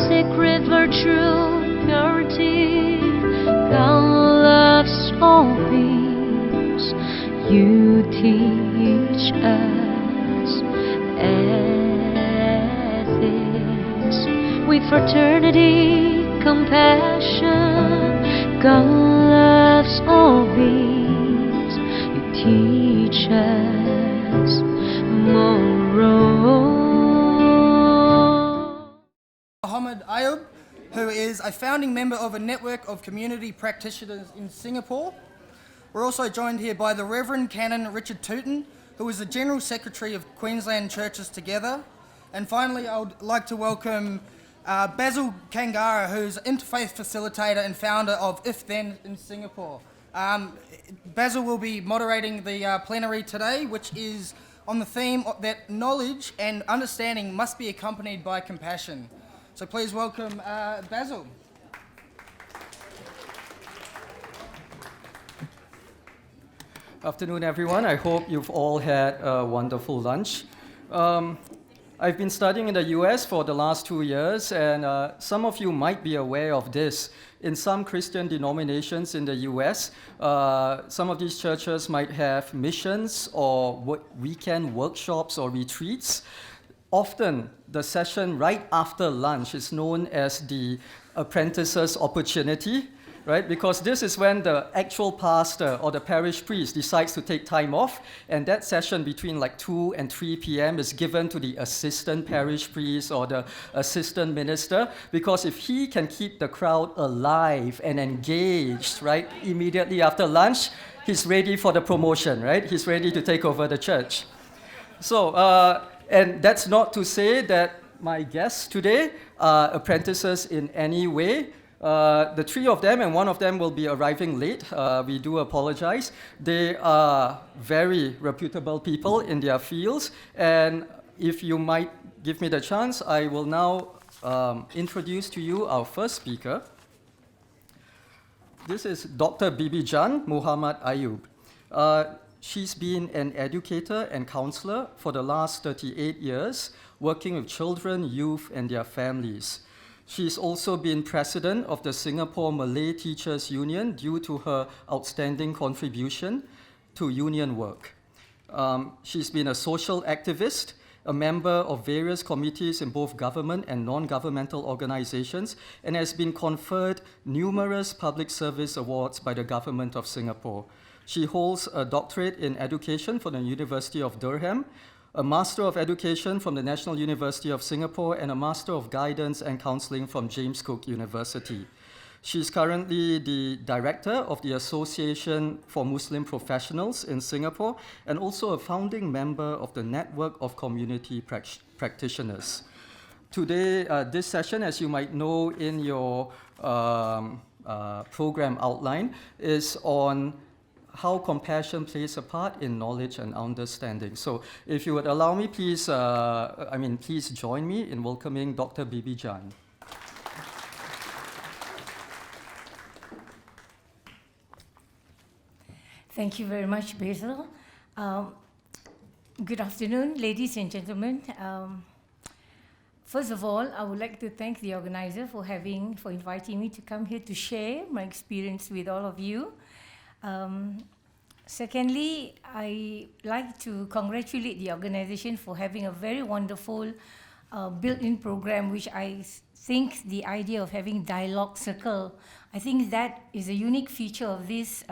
Sacred virtue, purity, God loves all beings. You teach us ethics with fraternity, compassion. God loves all beings. You teach us morals. Ayyub, who is a founding member of a network of community practitioners in Singapore. We're also joined here by the Revd Canon Richard Tutin, who is the General Secretary of Queensland Churches Together. And finally, I would like to welcome Basil Kannangara, who's Interfaith Facilitator and founder of If Then in Singapore. Basil will be moderating the plenary today, which is on the theme that knowledge and understanding must be accompanied by compassion. So please welcome Basil. Afternoon, everyone. I hope you've all had a wonderful lunch. I've been studying in the US for the last 2 years, and some of you might be aware of this. In some Christian denominations in the US, some of these churches might have missions or weekend workshops or retreats. Often, the session right after lunch is known as the apprentice's opportunity, right? Because this is when the actual pastor or the parish priest decides to take time off, and that session between like 2 and 3 p.m. is given to the assistant parish priest or the assistant minister, because if he can keep the crowd alive and engaged, right, immediately after lunch, he's ready for the promotion, right? He's ready to take over the church. So, and that's not to say that my guests today are apprentices in any way. The three of them, and one of them will be arriving late. We do apologize. They are very reputable people in their fields. And if you might give me the chance, I will now introduce to you our first speaker. This is Dr. Bibi Muhammad Ayyub. She's been an educator and counselor for the last 38 years, working with children, youth, and their families. She's also been president of the Singapore Malay Teachers Union due to her outstanding contribution to union work. She's been a social activist, a member of various committees in both government and non-governmental organizations, and has been conferred numerous public service awards by the government of Singapore. She holds a doctorate in education from the University of Durham, a Master of Education from the National University of Singapore, and a Master of Guidance and Counseling from James Cook University. She's currently the Director of the Association for Muslim Professionals in Singapore, and also a founding member of the Network of Community Practitioners. Today, this session, as you might know in your program outline, is on how compassion plays a part in knowledge and understanding. So if you would allow me, please join me in welcoming Dr. Bibi. Thank you very much, Basil. Good afternoon, ladies and gentlemen. First of all, I would like to thank the organizer for inviting me to come here to share my experience with all of you. Secondly, I like to congratulate the organization for having a very wonderful built-in program, which I think the idea of having dialogue circle, I think that is a unique feature of this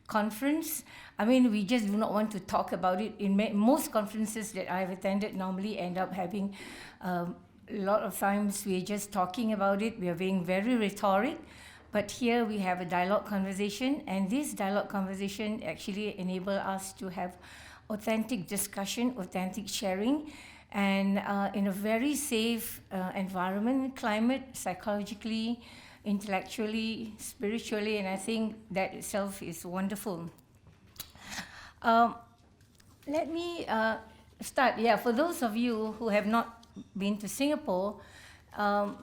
conference. I mean, we just do not want to talk about it. In most conferences that I've attended normally end up having a lot of times we're just talking about it, we are being very rhetoric. But here we have a dialogue conversation, and this dialogue conversation actually enables us to have authentic discussion, authentic sharing, and in a very safe environment, climate, psychologically, intellectually, spiritually, and I think that itself is wonderful. Let me start. Yeah, for those of you who have not been to Singapore,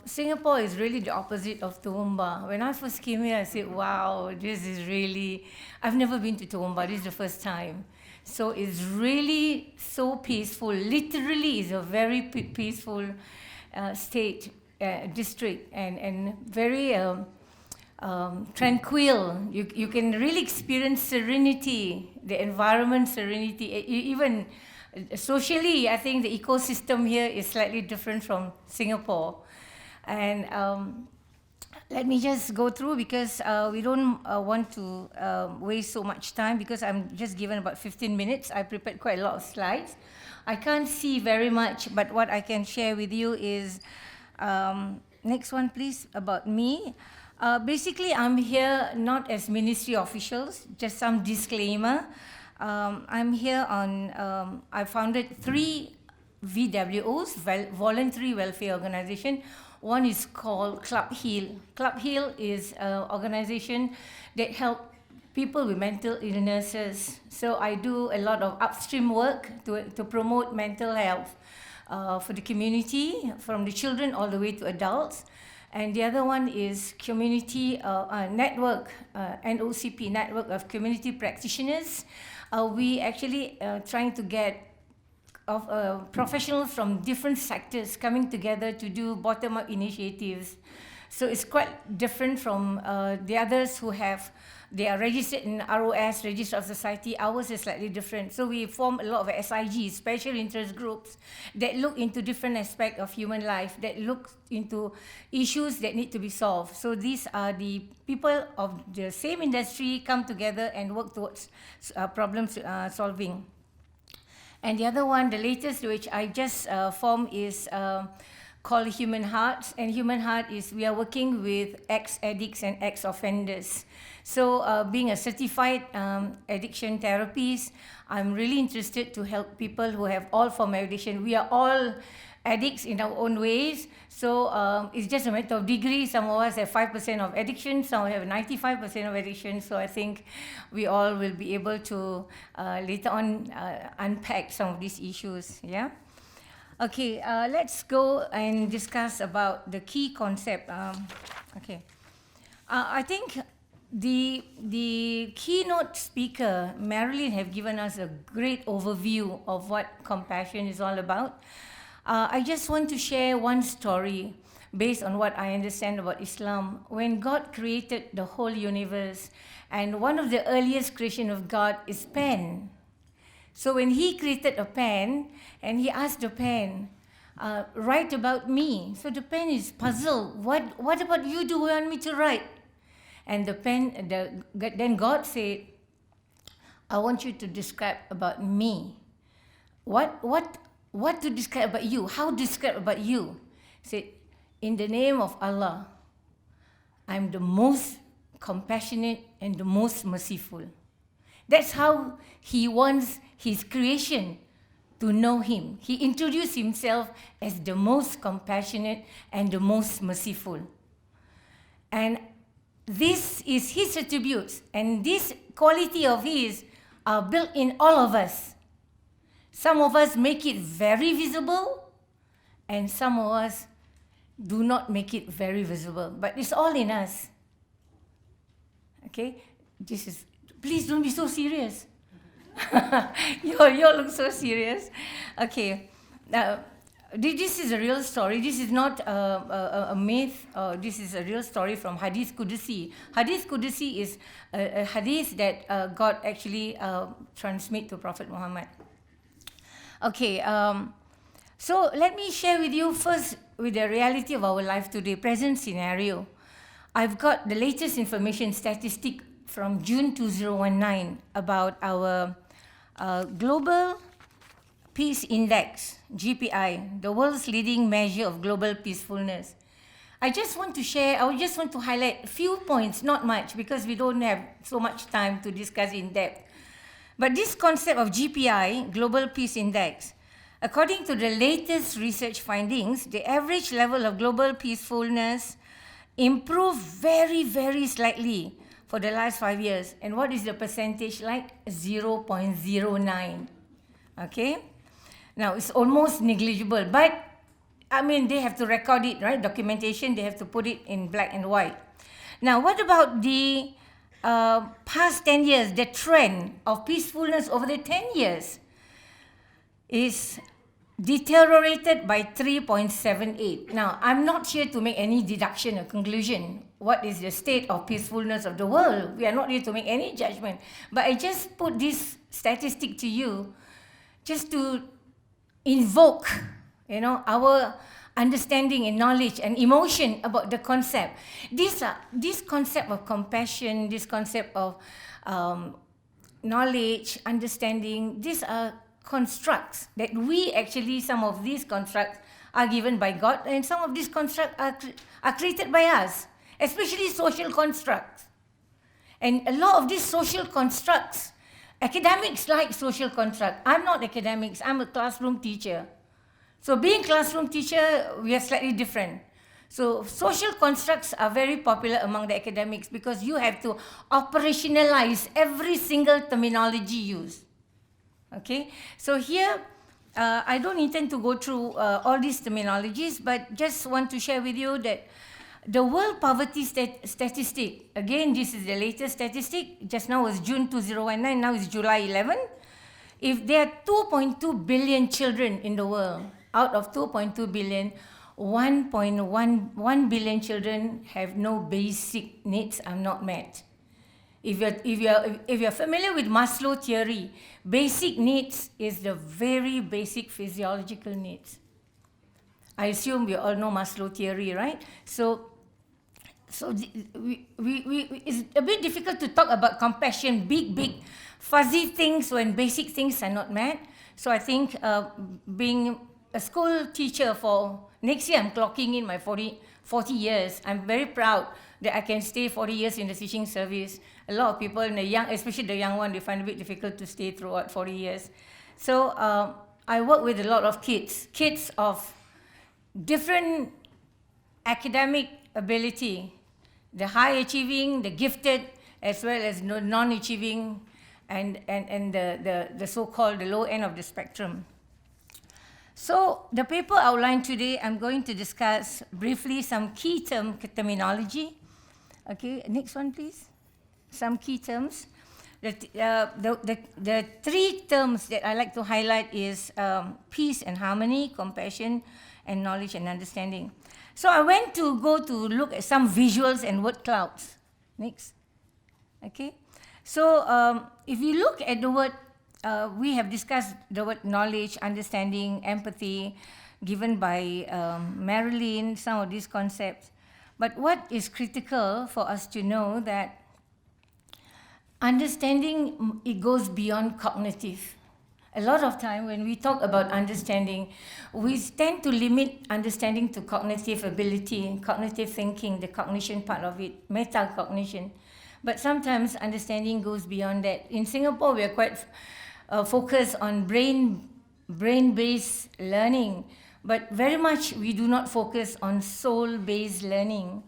Singapore is really the opposite of Toowoomba. When I first came here, I said, wow, this is really, I've never been to Toowoomba, this is the first time. So it's really so peaceful, literally it's a very peaceful state. district and very tranquil. You can really experience serenity, the environment serenity. Even socially, I think the ecosystem here is slightly different from Singapore. And let me just go through, because we don't want to waste so much time, because I'm just given about 15 minutes. I prepared quite a lot of slides. I can't see very much, but what I can share with you is, next one please, about me. Basically, I'm here not as ministry officials, just some disclaimer. I'm here on, I founded 3 VWOs, Voluntary Welfare Organization. One is called Club Heal. Club Heal is an organization that helps people with mental illnesses. So I do a lot of upstream work to promote mental health for the community, from the children all the way to adults. And the other one is community network, NOCP, Network of Community Practitioners. We actually trying to get professionals from different sectors coming together to do bottom-up initiatives. So it's quite different from the others who they are registered in ROS, Register of Society. Ours is slightly different. So we form a lot of SIGs, special interest groups, that look into different aspects of human life, that look into issues that need to be solved. So these are the people of the same industry come together and work towards problem solving. And the other one, the latest, which I just formed, is called Human Hearts. And Human Heart is, we are working with ex-addicts and ex-offenders. So being a certified addiction therapist, I'm really interested to help people who have all form of addiction. We are all addicts in our own ways. So it's just a matter of degree. Some of us have 5% of addiction, some have 95% of addiction. So I think we all will be able to later on unpack some of these issues. Yeah. Okay, let's go and discuss about the key concept. Okay, I think the keynote speaker, Marilyn, have given us a great overview of what compassion is all about. I just want to share one story based on what I understand about Islam. When God created the whole universe, and one of the earliest creation of God is pen. So when he created a pen, and he asked the pen, write about me. So the pen is puzzled. What about you do you want me to write? And the pen, then God said, I want you to describe about me. What to describe about you? How to describe about you? He said, in the name of Allah, I'm the most compassionate and the most merciful. That's how he wants his creation to know him. He introduced himself as the most compassionate and the most merciful. And this is his attributes, and this quality of his are built in all of us. Some of us make it very visible, and some of us do not make it very visible, but it's all in us. Okay? Please don't be so serious. you all look so serious. Okay. This is a real story. This is not a myth. This is a real story from Hadith Qudsi. Hadith Qudsi is a hadith that God actually transmit to Prophet Muhammad. Okay, so let me share with you first with the reality of our life today, present scenario. I've got the latest information statistic from June 2019 about our Global Peace Index, GPI, the world's leading measure of global peacefulness. I just want to highlight a few points, not much, because we don't have so much time to discuss in depth. But this concept of GPI, Global Peace Index, according to the latest research findings, the average level of global peacefulness improved very, very slightly for the last 5 years. And what is the percentage like? 0.09. Okay? Now, it's almost negligible, but I mean, they have to record it, right? Documentation, they have to put it in black and white. Now, what about the past 10 years, the trend of peacefulness over the 10 years is deteriorated by 3.78. Now, I'm not here to make any deduction or conclusion. What is the state of peacefulness of the world? We are not here to make any judgment. But I just put this statistic to you just to invoke, our understanding and knowledge and emotion about the concept. This concept of compassion, this concept of knowledge, understanding, these are constructs that we actually, some of these constructs are given by God, and some of these constructs are created by us, especially social constructs. And a lot of these social constructs, academics like social construct. I'm not academics, I'm a classroom teacher. So being classroom teacher, we are slightly different. So social constructs are very popular among the academics because you have to operationalize every single terminology used. Okay, so here, I don't intend to go through all these terminologies, but just want to share with you that the world poverty statistic, again, this is the latest statistic, just now was June 2019, now is July 11. If there are 2.2 billion children in the world, out of 2.2 billion, 1.1 billion children have no basic needs are not met. If you're familiar with Maslow theory, basic needs is the very basic physiological needs. I assume we all know Maslow theory, right? So it's a bit difficult to talk about compassion, big, fuzzy things when basic things are not met. So I think being a school teacher for next year, I'm clocking in my 40 years. I'm very proud that I can stay 40 years in the teaching service. A lot of people, especially the young one, they find it a bit difficult to stay throughout 40 years. So I work with a lot of kids of different academic ability, the high achieving, the gifted, as well as non-achieving, and the so-called the low end of the spectrum. So the paper outlined today, I'm going to discuss briefly some key terminology. Okay, next one, please. Some key terms. The three terms that I like to highlight is peace and harmony, compassion, and knowledge and understanding. So I went to look at some visuals and word clouds. Next. Okay. So if you look at the word, we have discussed the word knowledge, understanding, empathy, given by Marilyn, some of these concepts. But what is critical for us to know that understanding, it goes beyond cognitive. A lot of time when we talk about understanding, we tend to limit understanding to cognitive ability, cognitive thinking, the cognition part of it, metacognition. But sometimes understanding goes beyond that. In Singapore, we are quite focused on brain-based learning, but very much we do not focus on soul-based learning.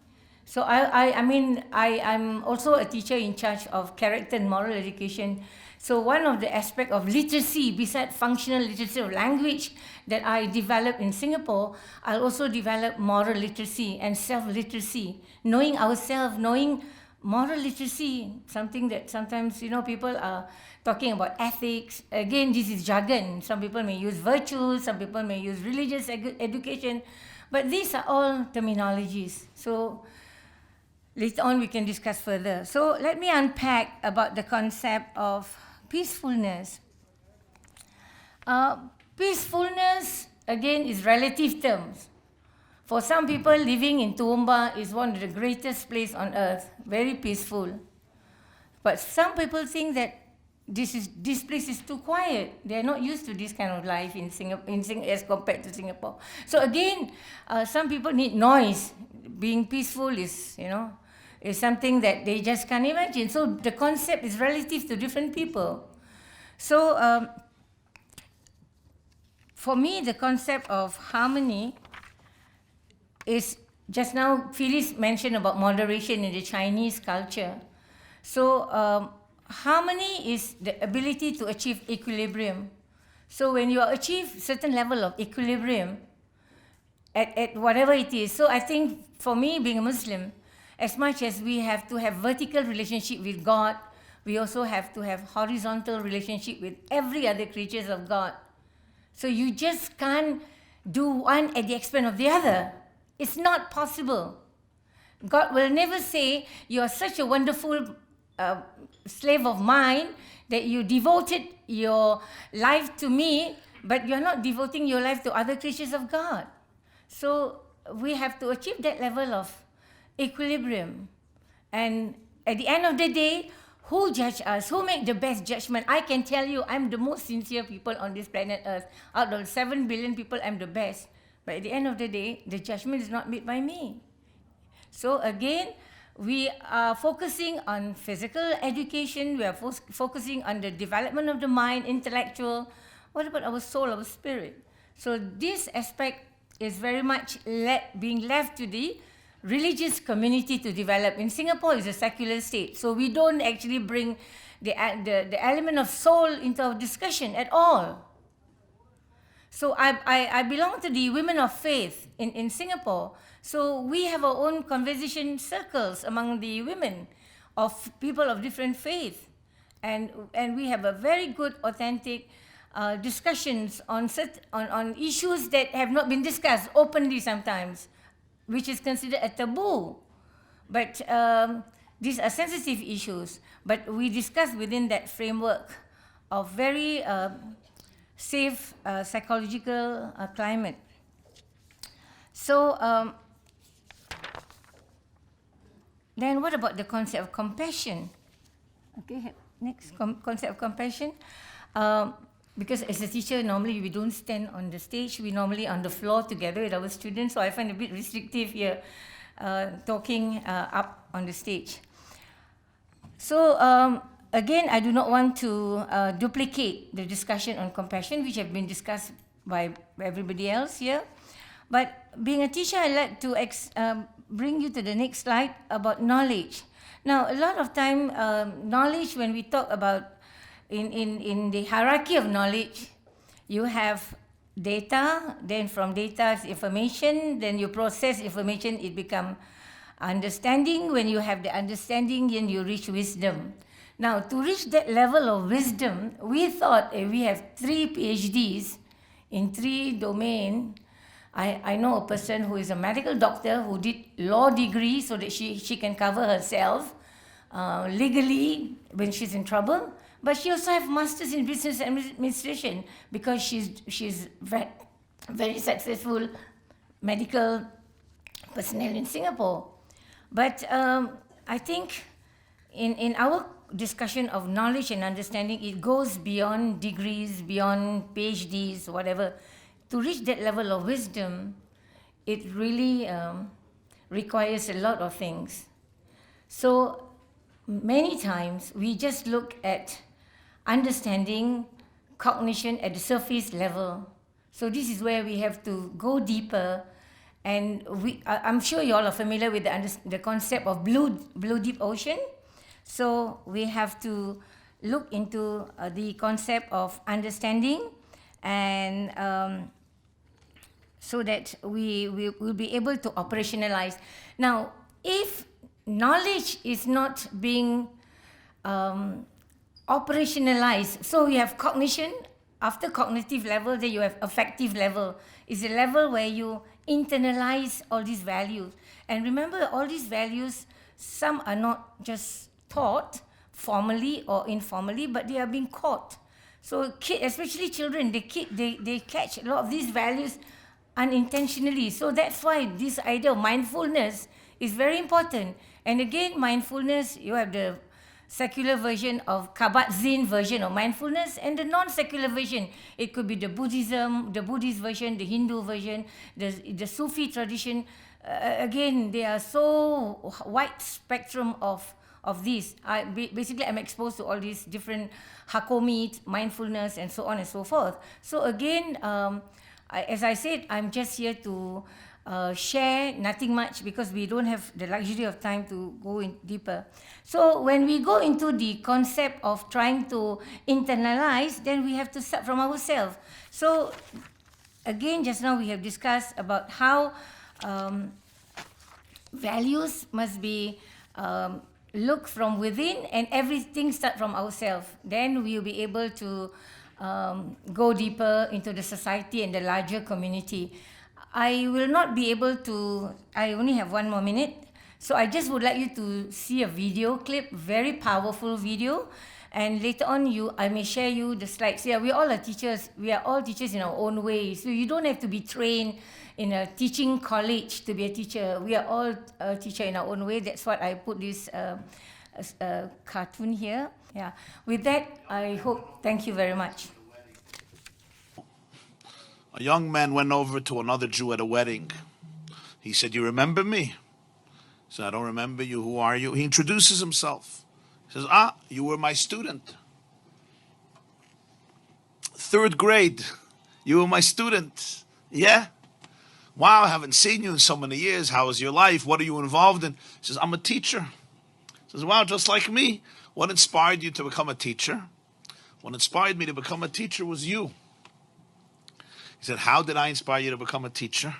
So I'm also a teacher in charge of character and moral education. So one of the aspects of literacy, besides functional literacy of language that I developed in Singapore, I'll also develop moral literacy and self-literacy, knowing ourselves, knowing moral literacy, something that sometimes, people are talking about ethics. Again, this is jargon. Some people may use virtues, some people may use religious education, but these are all terminologies. So later on we can discuss further. So let me unpack about the concept of peacefulness. Peacefulness, again, is relative terms. For some people, living in Toowoomba is one of the greatest places on earth, very peaceful. But some people think that this place is too quiet. They are not used to this kind of life in Singapore, as compared to Singapore. So again, some people need noise. Being peaceful is something that they just can't imagine. So the concept is relative to different people. So for me, the concept of harmony is, just now Phyllis mentioned about moderation in the Chinese culture. So harmony is the ability to achieve equilibrium. So when you achieve certain level of equilibrium at whatever it is, so I think for me, being a Muslim, as much as we have to have vertical relationship with God, we also have to have horizontal relationship with every other creatures of God. So you just can't do one at the expense of the other. It's not possible. God will never say, you are such a wonderful slave of mine that you devoted your life to me, but you're not devoting your life to other creatures of God. So we have to achieve that level of equilibrium. And at the end of the day, who judge us? Who make the best judgment? I can tell you, I'm the most sincere people on this planet Earth. Out of 7 billion people, I'm the best. But at the end of the day, the judgment is not made by me. So again, we are focusing on physical education. We are focusing on the development of the mind, intellectual. What about our soul, our spirit? So this aspect is very much being left to the religious community to develop. In Singapore, it's a secular state, so we don't actually bring the element of soul into our discussion at all. So I belong to the women of faith in Singapore. So we have our own conversation circles among the women of people of different faith. And we have a very good, authentic discussions on issues that have not been discussed openly sometimes, which is considered a taboo. But these are sensitive issues. But we discuss within that framework of very safe psychological climate. So then what about the concept of compassion? Okay, next, concept of compassion. Because as a teacher, normally we don't stand on the stage. We normally on the floor together with our students. So I find it a bit restrictive here, talking up on the stage. So again, I do not want to duplicate the discussion on compassion, which have been discussed by everybody else here. But being a teacher, I like to bring you to the next slide about knowledge. Now, a lot of time, knowledge, when we talk about in the hierarchy of knowledge, you have data, then from data is information, then you process information, it becomes understanding. When you have the understanding, then you reach wisdom. Now, to reach that level of wisdom, we thought we have 3 PhDs in 3 domains. I know a person who is a medical doctor who did law degree so that she can cover herself legally when she's in trouble. But she also has masters in business administration because she's very successful medical personnel in Singapore. But I think in our discussion of knowledge and understanding, it goes beyond degrees, beyond PhDs, whatever. To reach that level of wisdom, it really requires a lot of things. So many times we just look at understanding, cognition at the surface level. So this is where we have to go deeper. And I'm sure you all are familiar with the concept of blue deep ocean. So we have to look into the concept of understanding, and so that we will be able to operationalize. Now, if knowledge is not being operationalized, so you have cognition. After cognitive level, then you have affective level. It's a level where you internalize all these values. And remember, all these values, some are not just taught formally or informally, but they are being caught. So especially children, they catch a lot of these values unintentionally. So that's why this idea of mindfulness is very important. And again, mindfulness, you have the secular version of Kabat-Zinn version of mindfulness and the non-secular version. It could be the Buddhist version, the Hindu version, the Sufi tradition. Again, they are so wide spectrum of these. Basically, I'm exposed to all these different Hakomi, mindfulness, and so on and so forth. So again, as I said, I'm just here to share, nothing much, because we don't have the luxury of time to go in deeper. So when we go into the concept of trying to internalize, then we have to start from ourselves. So again, just now we have discussed about how values must be look from within, and everything start from ourselves. Then we will be able to go deeper into the society and the larger community. I will not be able to, I only have 1 more minute, so I just would like you to see a video clip, very powerful video, and later on I may share you the slides. Yeah, we all are teachers. We are all teachers in our own way, so you don't have to be trained in a teaching college to be a teacher. We are all a teacher in our own way. That's what I put this cartoon here. Yeah. With that, I hope, thank you very much. A young man went over to another Jew at a wedding. He said, "You remember me?" He said, "I don't remember you. Who are you?" He introduces himself. He says, "You were my student. 3rd grade. You were my student." "Yeah? Wow, I haven't seen you in so many years. How is your life? What are you involved in?" He says, "I'm a teacher." He says, "Wow, just like me. What inspired you to become a teacher?" "What inspired me to become a teacher was you." He said, "How did I inspire you to become a teacher?"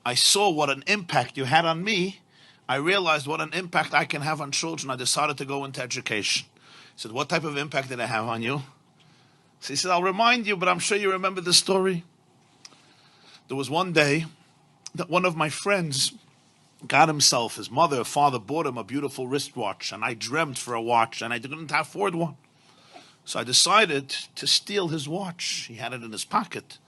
"I saw what an impact you had on me. I realized what an impact I can have on children. I decided to go into education." He said, "What type of impact did I have on you?" So he said, "I'll remind you, but I'm sure you remember the story." There was one day that one of my friends got himself, his mother or father bought him a beautiful wristwatch, and I dreamt for a watch, and I didn't afford one. So I decided to steal his watch. He had it in his pocket.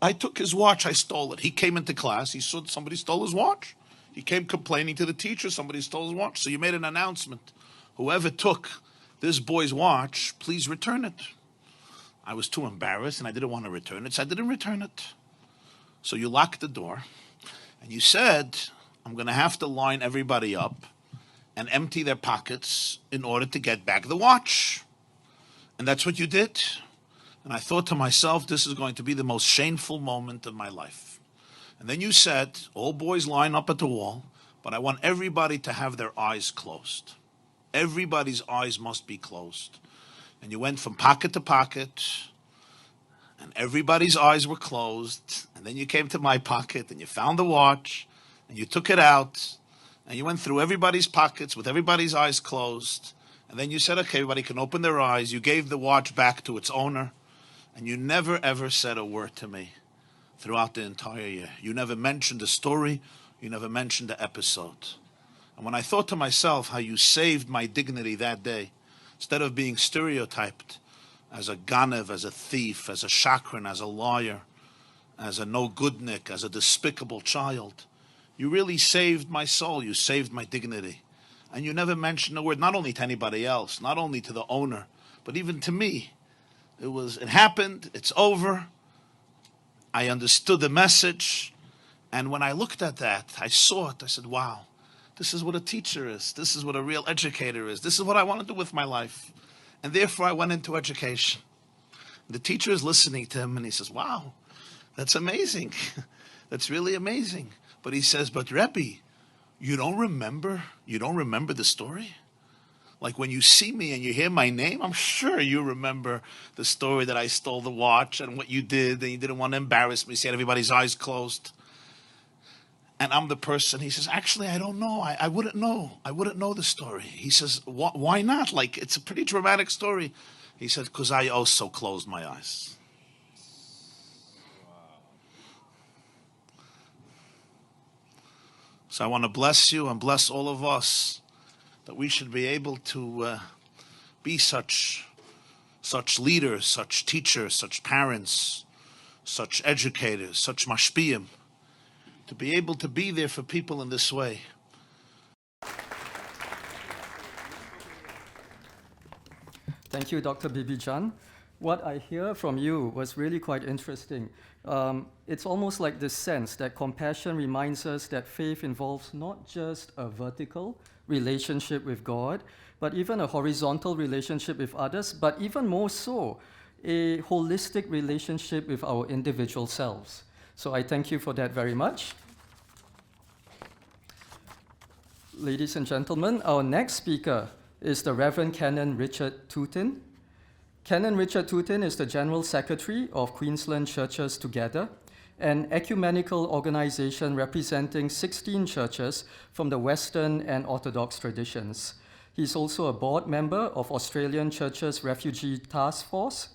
I took his watch, I stole it. He came into class, he saw somebody stole his watch. He came complaining to the teacher, somebody stole his watch. So you made an announcement. Whoever took this boy's watch, please return it. I was too embarrassed and I didn't want to return it, so I didn't return it. So you locked the door and you said, "I'm going to have to line everybody up and empty their pockets in order to get back the watch." And that's what you did. And I thought to myself, this is going to be the most shameful moment of my life. And then you said, "All boys line up at the wall, but I want everybody to have their eyes closed. Everybody's eyes must be closed." And you went from pocket to pocket, and everybody's eyes were closed. And then you came to my pocket, and you found the watch, and you took it out, and you went through everybody's pockets with everybody's eyes closed. And then you said, "Okay, everybody can open their eyes." You gave the watch back to its owner. And you never, ever said a word to me throughout the entire year. You never mentioned the story. You never mentioned the episode. And when I thought to myself how you saved my dignity that day, instead of being stereotyped as a ganev, as a thief, as a shakran, as a liar, as a no-goodnik, as a despicable child, you really saved my soul. You saved my dignity. And you never mentioned a word, not only to anybody else, not only to the owner, but even to me. It happened, it's over. I understood the message. And when I looked at that, I saw it. I said, wow, this is what a teacher is. This is what a real educator is. This is what I want to do with my life. And therefore, I went into education. The teacher is listening to him, and he says, wow, that's amazing. That's really amazing. But he says, but Rebbe, you don't remember the story? Like when you see me and you hear my name, I'm sure you remember the story that I stole the watch and what you did, and you didn't want to embarrass me, so you had everybody's eyes closed. And I'm the person, he says, actually, I don't know. I wouldn't know. I wouldn't know the story. He says, why not? Like, it's a pretty dramatic story. He said, because I also closed my eyes. So I want to bless you and bless all of us, that we should be able to be such leaders, such teachers, such parents, such educators, such mashpiyim, to be able to be there for people in this way. Thank you, Dr. Bibi Jan. What I hear from you was really quite interesting. It's almost like this sense that compassion reminds us that faith involves not just a vertical relationship with God, but even a horizontal relationship with others, but even more so, a holistic relationship with our individual selves. So I thank you for that very much. Ladies and gentlemen, our next speaker is the Reverend Canon Richard Tutin. Canon Richard Tutin is the General Secretary of Queensland Churches Together, an ecumenical organization representing 16 churches from the Western and Orthodox traditions. He's also a board member of Australian Churches Refugee Task Force,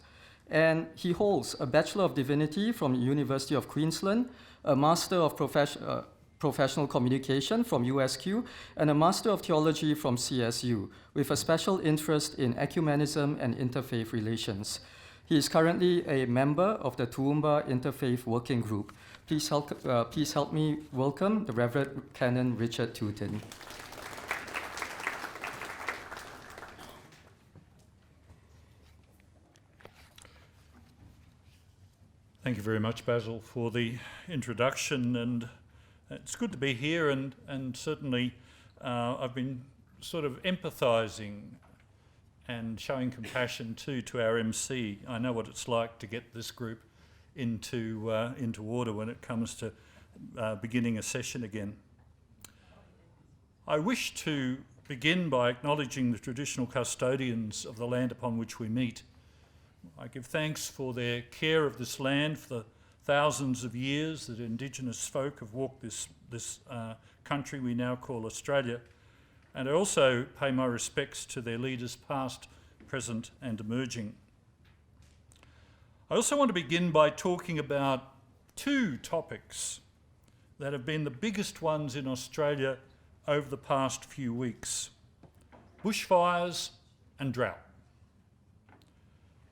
And he holds a Bachelor of Divinity from the University of Queensland, a Master of Professional Communication from USQ, and a Master of Theology from CSU, with a special interest in ecumenism and interfaith relations. He is currently a member of the Toowoomba Interfaith Working Group. Please help me welcome the Reverend Canon Richard Tutin. Thank you very much, Basil, for the introduction, and it's good to be here, and certainly I've been sort of empathising and showing compassion to our MC. I know what it's like to get this group into order when it comes to beginning a session again. I wish to begin by acknowledging the traditional custodians of the land upon which we meet. I give thanks for their care of this land for the thousands of years that Indigenous folk have walked this country we now call Australia. And I also pay my respects to their leaders past, present and emerging. I also want to begin by talking about two topics that have been the biggest ones in Australia over the past few weeks: bushfires and drought.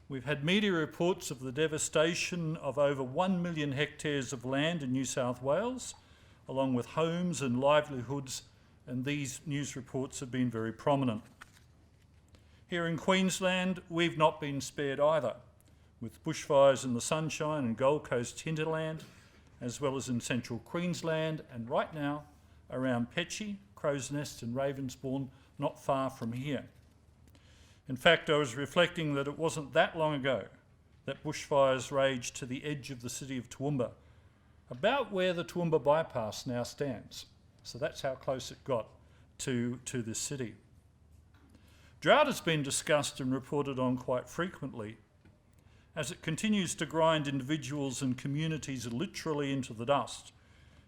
We've had media reports of the devastation of over 1 million hectares of land in New South Wales, along with homes and livelihoods, and these news reports have been very prominent. Here in Queensland, we've not been spared either, with bushfires in the Sunshine and Gold Coast hinterland, as well as in central Queensland, and right now around Petchey, Crow's Nest and Ravensbourne, not far from here. In fact, I was reflecting that it wasn't that long ago that bushfires raged to the edge of the city of Toowoomba, about where the Toowoomba bypass now stands. So that's how close it got to this city. Drought has been discussed and reported on quite frequently, as it continues to grind individuals and communities literally into the dust.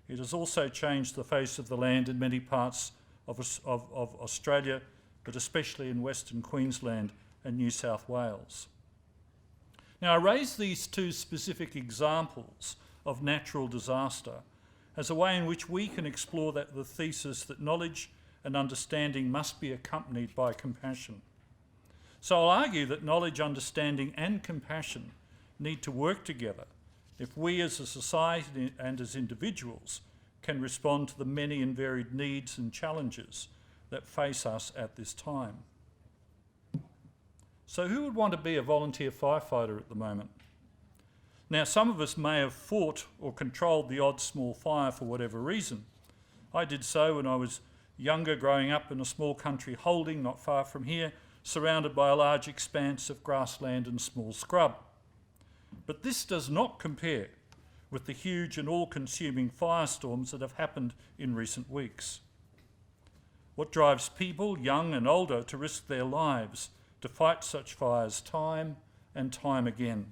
It has also changed the face of the land in many parts of Australia, but especially in Western Queensland and New South Wales. Now, I raise these two specific examples of natural disaster as a way in which we can explore the thesis that knowledge and understanding must be accompanied by compassion. So I'll argue that knowledge, understanding and compassion need to work together if we as a society and as individuals can respond to the many and varied needs and challenges that face us at this time. So who would want to be a volunteer firefighter at the moment? Now, some of us may have fought or controlled the odd small fire for whatever reason. I did so when I was younger, growing up in a small country holding not far from here, surrounded by a large expanse of grassland and small scrub. But this does not compare with the huge and all-consuming firestorms that have happened in recent weeks. What drives people, young and older, to risk their lives to fight such fires time and time again?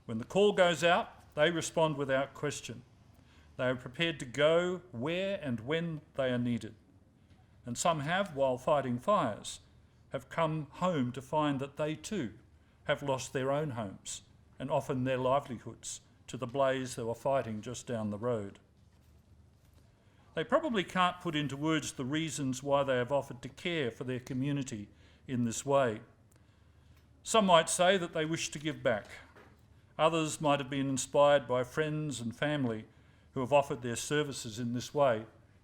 When the call goes out, they respond without question. They are prepared to go where and when they are needed. And some have, while fighting fires, have come home to find that they too have lost their own homes and often their livelihoods to the blaze they were fighting just down the road. They probably can't put into words the reasons why they have offered to care for their community in this way. Some might say that they wish to give back. Others might have been inspired by friends and family who have offered their services in this way,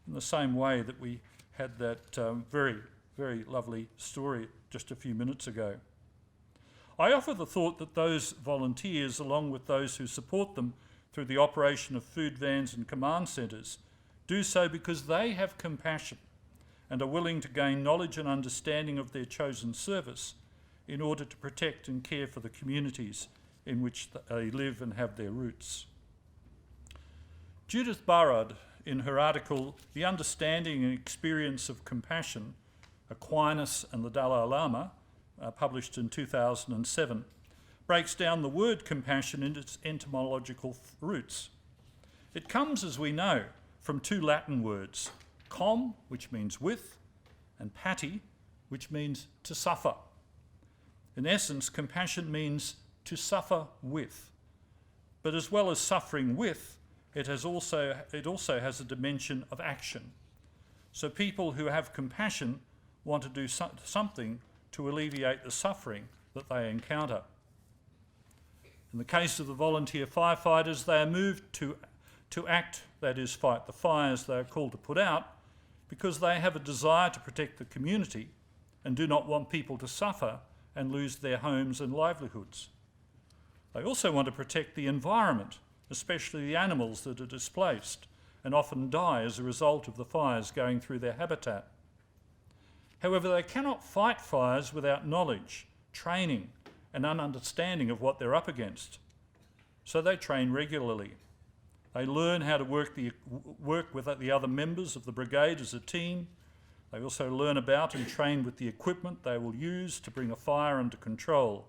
in the same way that we had that very, very lovely story just a few minutes ago. I offer the thought that those volunteers, along with those who support them through the operation of food vans and command centres, do so because they have compassion and are willing to gain knowledge and understanding of their chosen service in order to protect and care for the communities in which they live and have their roots. Judith Bhardwaj, in her article, The Understanding and Experience of Compassion, Aquinas and the Dalai Lama, published in 2007, breaks down the word compassion into its etymological roots. It comes, as we know, from two Latin words, com, which means with, and pati, which means to suffer. In essence, compassion means to suffer with. But as well as suffering with, it also has a dimension of action. So people who have compassion want to do something to alleviate the suffering that they encounter. In the case of the volunteer firefighters, they are moved to act, that is, fight the fires they are called to put out, because they have a desire to protect the community and do not want people to suffer and lose their homes and livelihoods. They also want to protect the environment, especially the animals that are displaced and often die as a result of the fires going through their habitat. However, they cannot fight fires without knowledge, training, and an understanding of what they're up against. So they train regularly. They learn how to work with the other members of the brigade as a team. They also learn about and train with the equipment they will use to bring a fire under control.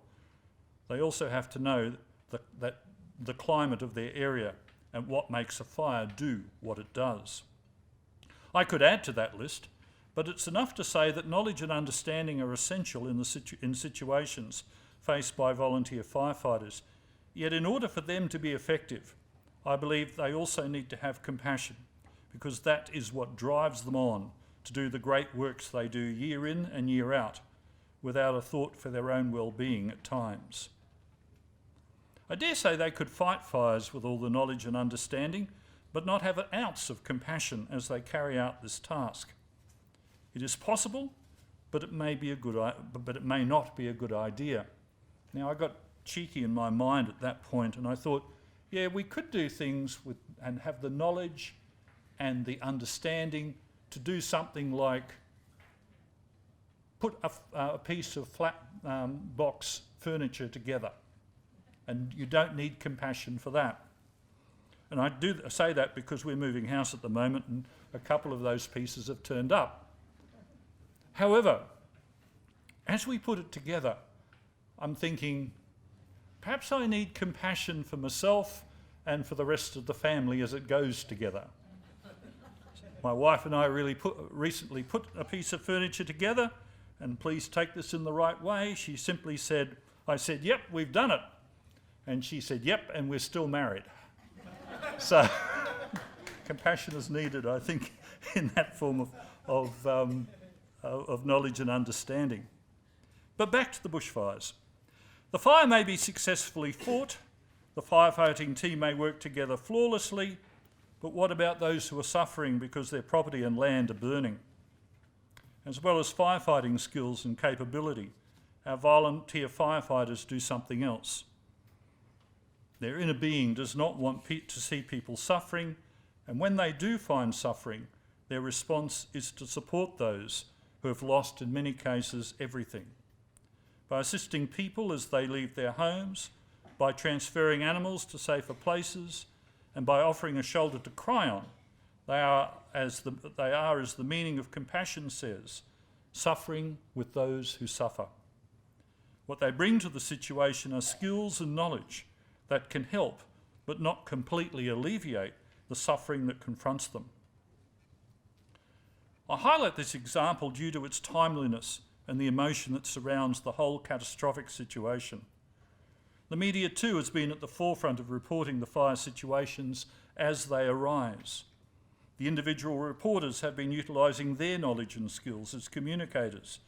They also have to know the climate of their area and what makes a fire do what it does. I could add to that list, but it's enough to say that knowledge and understanding are essential in situations faced by volunteer firefighters. Yet in order for them to be effective, I believe they also need to have compassion, because that is what drives them on to do the great works they do year in and year out, without a thought for their own well-being at times. I dare say they could fight fires with all the knowledge and understanding, but not have an ounce of compassion as they carry out this task. It is possible, but it may not be a good idea. Now, I got cheeky in my mind at that point, and I thought, yeah, we could do things and have the knowledge and the understanding to do something like put a piece of flat box furniture together, and you don't need compassion for that. And I do say that because we're moving house at the moment, and a couple of those pieces have turned up. However, as we put it together, I'm thinking, perhaps I need compassion for myself and for the rest of the family as it goes together. My wife and I recently put a piece of furniture together, and please take this in the right way. She simply said, I said, yep, we've done it. And she said, yep, and we're still married. So compassion is needed, I think, in that form of knowledge and understanding. But back to the bushfires. The fire may be successfully fought, the firefighting team may work together flawlessly, but what about those who are suffering because their property and land are burning? As well as firefighting skills and capability, our volunteer firefighters do something else. Their inner being does not want to see people suffering, and when they do find suffering, their response is to support those who have lost, in many cases, everything. By assisting people as they leave their homes, by transferring animals to safer places, and by offering a shoulder to cry on, they are, as the meaning of compassion says, suffering with those who suffer. What they bring to the situation are skills and knowledge that can help, but not completely alleviate, the suffering that confronts them. I highlight this example due to its timeliness and the emotion that surrounds the whole catastrophic situation. The media too has been at the forefront of reporting the fire situations as they arise. The individual reporters have been utilising their knowledge and skills as communicators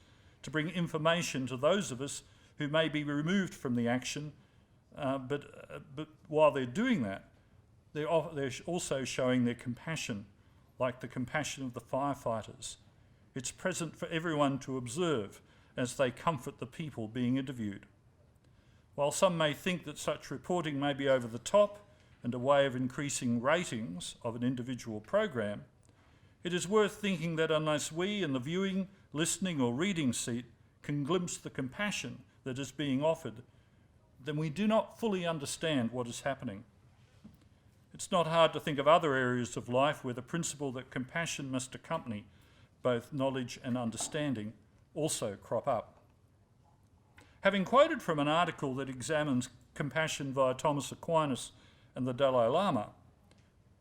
to bring information to those of us who may be removed from the action, but while they're doing that, they're also showing their compassion, like the compassion of the firefighters. It's present for everyone to observe as they comfort the people being interviewed. While some may think that such reporting may be over the top and a way of increasing ratings of an individual program, it is worth thinking that unless we in the viewing, listening or reading seat can glimpse the compassion that is being offered, then we do not fully understand what is happening. It's not hard to think of other areas of life where the principle that compassion must accompany both knowledge and understanding also crop up. Having quoted from an article that examines compassion via Thomas Aquinas and the Dalai Lama,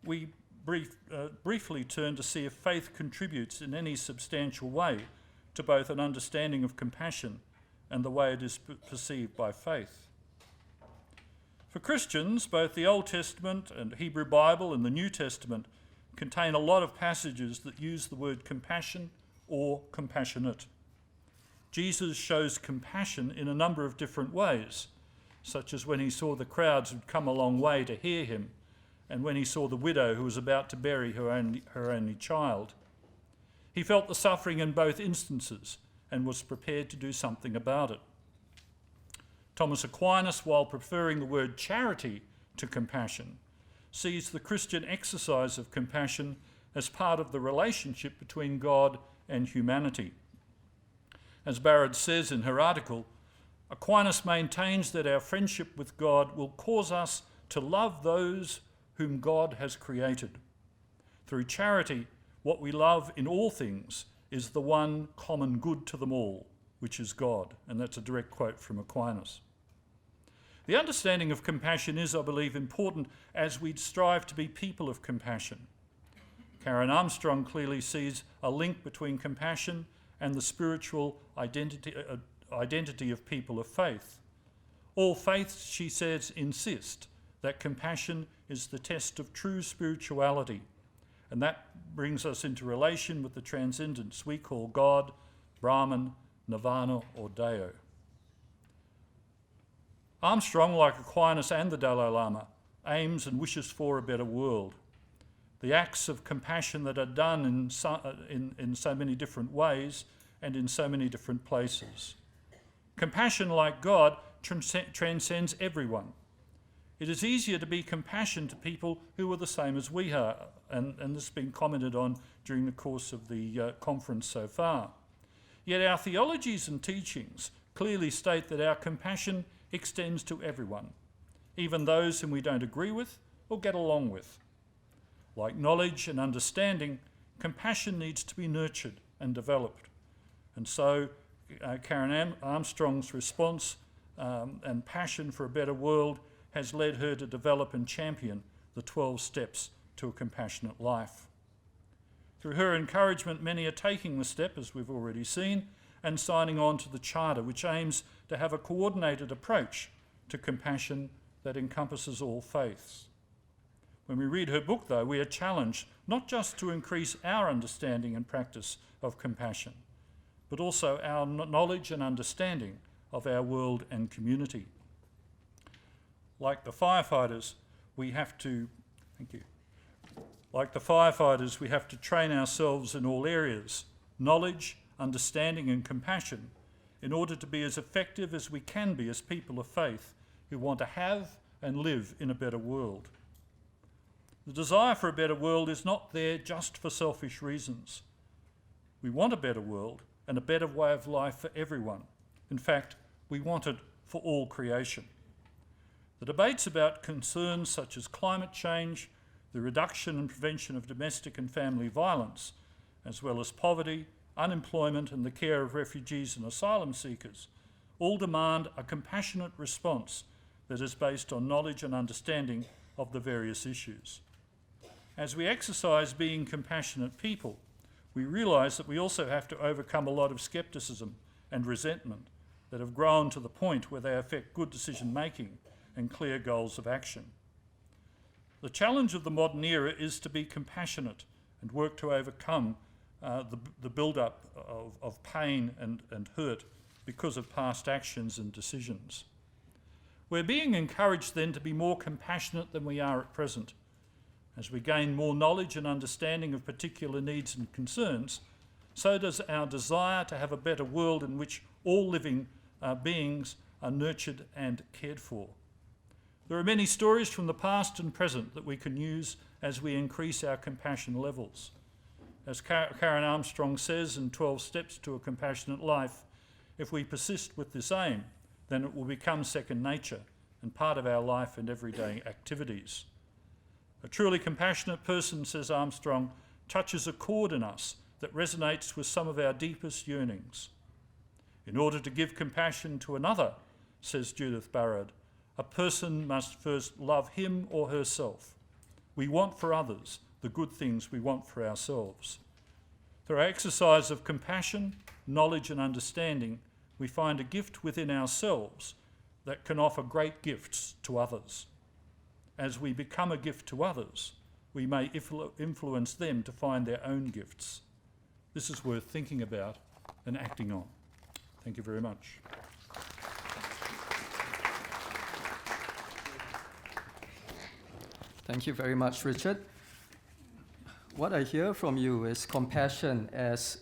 we briefly turn to see if faith contributes in any substantial way to both an understanding of compassion and the way it is perceived by faith. For Christians, both the Old Testament and Hebrew Bible and the New Testament contain a lot of passages that use the word compassion or compassionate. Jesus shows compassion in a number of different ways, such as when he saw the crowds who'd come a long way to hear him, and when he saw the widow who was about to bury her only child. He felt the suffering in both instances and was prepared to do something about it. Thomas Aquinas, while preferring the word charity to compassion, sees the Christian exercise of compassion as part of the relationship between God and humanity. As Bhardwaj says in her article, Aquinas maintains that our friendship with God will cause us to love those whom God has created. Through charity, what we love in all things is the one common good to them all, which is God. And that's a direct quote from Aquinas. The understanding of compassion is, I believe, important as we strive to be people of compassion. Karen Armstrong clearly sees a link between compassion and the spiritual identity of people of faith. All faiths, she says, insist that compassion is the test of true spirituality, and that brings us into relation with the transcendence we call God, Brahman, Nirvana, or Deo. Armstrong, like Aquinas and the Dalai Lama, aims and wishes for a better world. The acts of compassion that are done in so many different ways and in so many different places. Compassion, like God, transcends everyone. It is easier to be compassionate to people who are the same as we are, and this has been commented on during the course of the conference so far. Yet our theologies and teachings clearly state that our compassion extends to everyone, even those whom we don't agree with or get along with. Like knowledge and understanding, compassion needs to be nurtured and developed. And so Karen Armstrong's response and passion for a better world has led her to develop and champion the 12 steps to a compassionate life. Through her encouragement, many are taking the step, as we've already seen, and signing on to the Charter, which aims to have a coordinated approach to compassion that encompasses all faiths. When we read her book, though, we are challenged not just to increase our understanding and practice of compassion, but also our knowledge and understanding of our world and community. Like the firefighters, we have to train ourselves in all areas, knowledge, understanding and compassion, in order to be as effective as we can be as people of faith who want to have and live in a better world. The desire for a better world is not there just for selfish reasons. We want a better world and a better way of life for everyone. In fact, we want it for all creation. The debates about concerns such as climate change, the reduction and prevention of domestic and family violence, as well as poverty, unemployment and the care of refugees and asylum seekers, all demand a compassionate response that is based on knowledge and understanding of the various issues. As we exercise being compassionate people, we realise that we also have to overcome a lot of scepticism and resentment that have grown to the point where they affect good decision making and clear goals of action. The challenge of the modern era is to be compassionate and work to overcome the build-up of pain and hurt because of past actions and decisions. We're being encouraged then to be more compassionate than we are at present. As we gain more knowledge and understanding of particular needs and concerns, so does our desire to have a better world in which all living beings are nurtured and cared for. There are many stories from the past and present that we can use as we increase our compassion levels. As Karen Armstrong says in 12 Steps to a Compassionate Life, if we persist with this aim, then it will become second nature and part of our life and everyday activities. A truly compassionate person, says Armstrong, touches a chord in us that resonates with some of our deepest yearnings. In order to give compassion to another, says Judith Bhardwaj, a person must first love him or herself. We want for others the good things we want for ourselves. Through our exercise of compassion, knowledge and understanding, we find a gift within ourselves that can offer great gifts to others. As we become a gift to others, we may influence them to find their own gifts. This is worth thinking about and acting on. Thank you very much. Thank you very much, Richard. What I hear from you is compassion as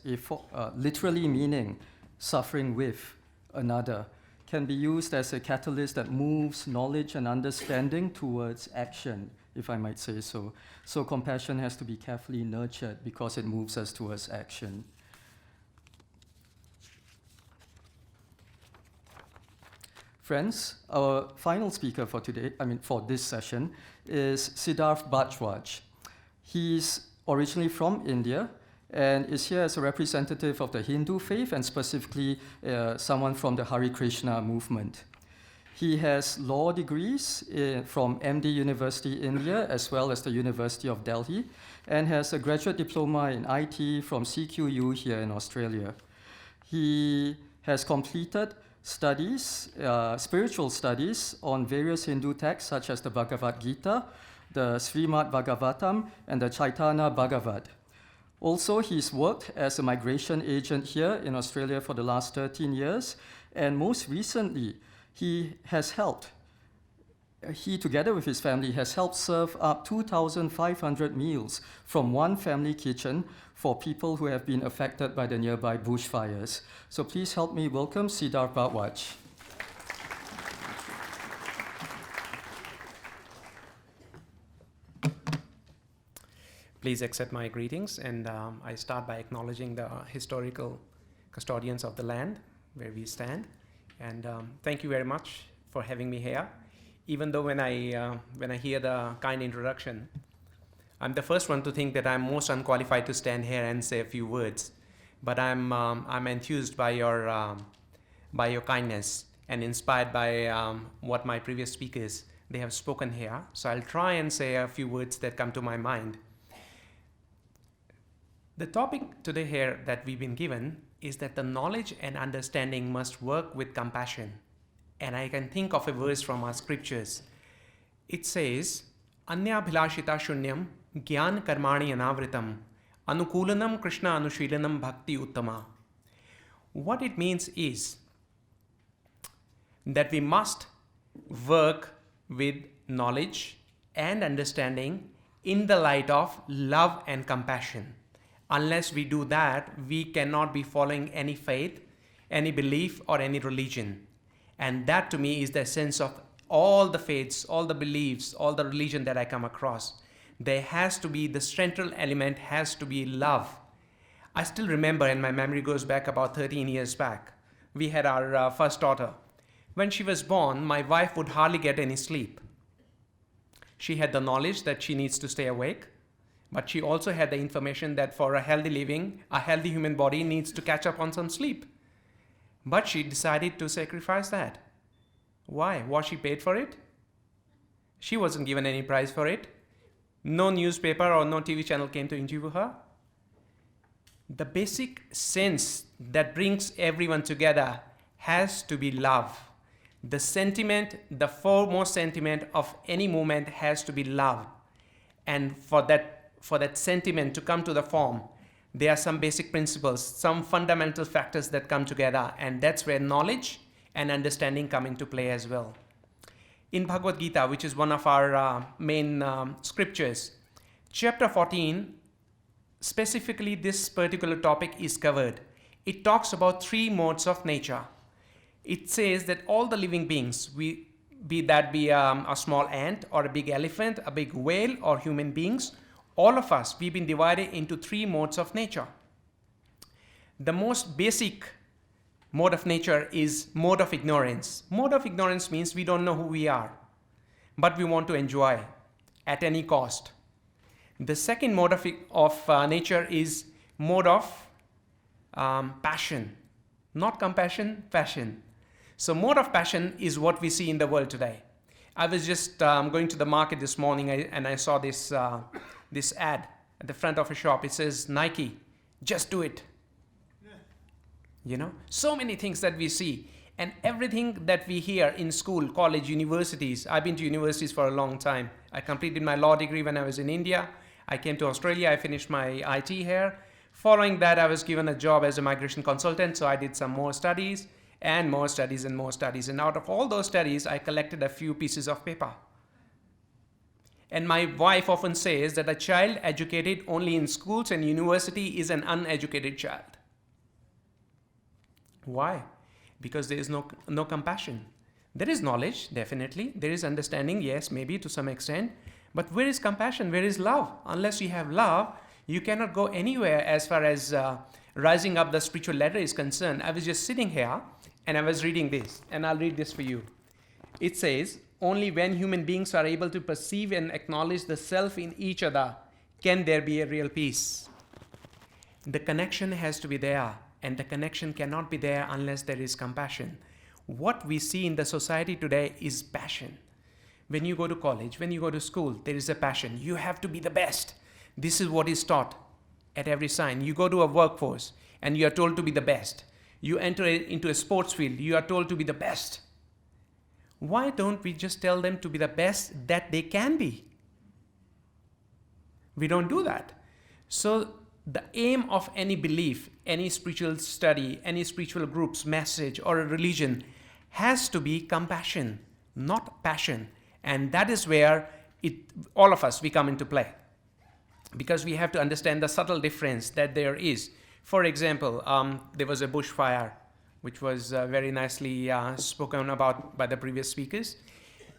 literally meaning suffering with another, can be used as a catalyst that moves knowledge and understanding towards action, if I might say so. So compassion has to be carefully nurtured because it moves us towards action. Friends, our final speaker for today, for this session, is Siddharth Bhardwaj. He's originally from India and is here as a representative of the Hindu faith and specifically someone from the Hare Krishna movement. He has law degrees from MD University, India, as well as the University of Delhi, and has a graduate diploma in IT from CQU here in Australia. He has completed studies, spiritual studies on various Hindu texts such as the Bhagavad Gita, the Srimad Bhagavatam, and the Chaitanya Bhagavat. Also, he's worked as a migration agent here in Australia for the last 13 years, and most recently, he, together with his family, has helped serve up 2,500 meals from one family kitchen for people who have been affected by the nearby bushfires. So please help me welcome Siddharth Bhardwaj. Please accept my greetings, and I start by acknowledging the historical custodians of the land where we stand. And thank you very much for having me here. Even though when I hear the kind introduction, I'm the first one to think that I'm most unqualified to stand here and say a few words. But I'm enthused by your kindness and inspired by what my previous speakers they have spoken here. So I'll try and say a few words that come to my mind. The topic today here that we've been given is that the knowledge and understanding must work with compassion. And I can think of a verse from our scriptures. It says, Anya bhilashita shunyam gyan karmani anavritam anukulanam krishna anushilanam bhakti uttama. What it means is that we must work with knowledge and understanding in the light of love and compassion. Unless we do that, we cannot be following any faith, any belief, or any religion. And that to me is the essence of all the faiths, all the beliefs, all the religion that I come across. There has to be, the central element has to be love. I still remember, and my memory goes back about 13 years back, we had our first daughter. When she was born, my wife would hardly get any sleep. She had the knowledge that she needs to stay awake, but she also had the information that for a healthy living, a healthy human body needs to catch up on some sleep. But she decided to sacrifice that. Why? Was she paid for it? She wasn't given any prize for it. No newspaper or no TV channel came to interview her. The basic sense that brings everyone together has to be love. The sentiment, the foremost sentiment of any movement has to be love. And for that sentiment to come to the form, there are some basic principles, some fundamental factors that come together, and that's where knowledge and understanding come into play as well. In Bhagavad Gita, which is one of our main scriptures, chapter 14, specifically this particular topic is covered. It talks about 3 modes of nature. It says that all the living beings, be a small ant or a big elephant, a big whale or human beings, all of us, we've been divided into 3 modes of nature. The most basic mode of nature is mode of ignorance. Mode of ignorance means we don't know who we are, but we want to enjoy at any cost. The second mode of nature is mode of passion, not compassion, passion. So mode of passion is what we see in the world today. I was just going to the market this morning and I saw this ad at the front of a shop. It says, Nike, just do it. You know, so many things that we see. And everything that we hear in school, college, universities, I've been to universities for a long time. I completed my law degree when I was in India. I came to Australia, I finished my IT here. Following that, I was given a job as a migration consultant, so I did some more studies and more studies and more studies. And out of all those studies, I collected a few pieces of paper. And my wife often says that a child educated only in schools and university is an uneducated child. Why? Because there is no compassion. There is knowledge, definitely. There is understanding, yes, maybe to some extent. But where is compassion? Where is love? Unless you have love, you cannot go anywhere as far as rising up the spiritual ladder is concerned. I was just sitting here and I was reading this, and I'll read this for you. It says, only when human beings are able to perceive and acknowledge the self in each other can there be a real peace. The connection has to be there, and the connection cannot be there unless there is compassion. What we see in the society today is passion. When you go to college, when you go to school, there is a passion. You have to be the best. This is what is taught at every sign. You go to a workforce and you are told to be the best. You enter into a sports field, you are told to be the best. Why don't we just tell them to be the best that they can be? We don't do that. So the aim of any belief, any spiritual study, any spiritual group's message or a religion has to be compassion, not passion. And that is where all of us, we come into play. Because we have to understand the subtle difference that there is. For example, there was a bushfire, which was very nicely spoken about by the previous speakers.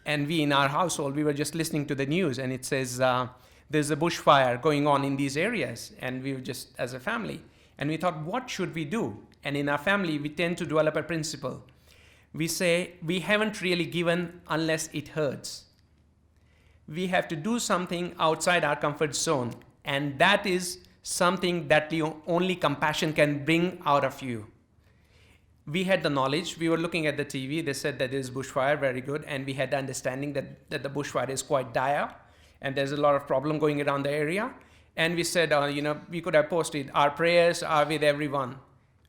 And we in our household, we were just listening to the news, and it says there's a bushfire going on in these areas. And we were just, as a family, and we thought, what should we do? And in our family, we tend to develop a principle. We say, we haven't really given unless it hurts. We have to do something outside our comfort zone. And that is something that only compassion can bring out of you. We had the knowledge. We were looking at the TV. They said that there's bushfire, very good. And we had the understanding that the bushfire is quite dire. And there's a lot of problem going around the area. And we said, we could have posted, our prayers are with everyone.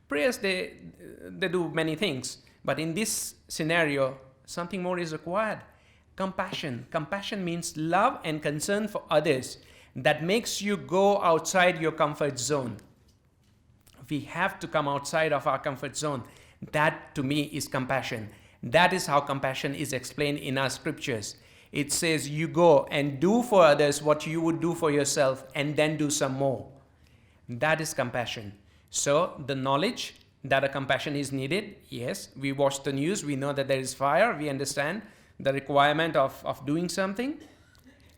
Prayers, they do many things. But in this scenario, something more is required. Compassion. Compassion means love and concern for others that makes you go outside your comfort zone. We have to come outside of our comfort zone. That, to me, is compassion. That is how compassion is explained in our scriptures. It says you go and do for others what you would do for yourself, and then do some more. That is compassion. So the knowledge that a compassion is needed, yes, we watch the news, we know that there is fire, we understand the requirement of doing something.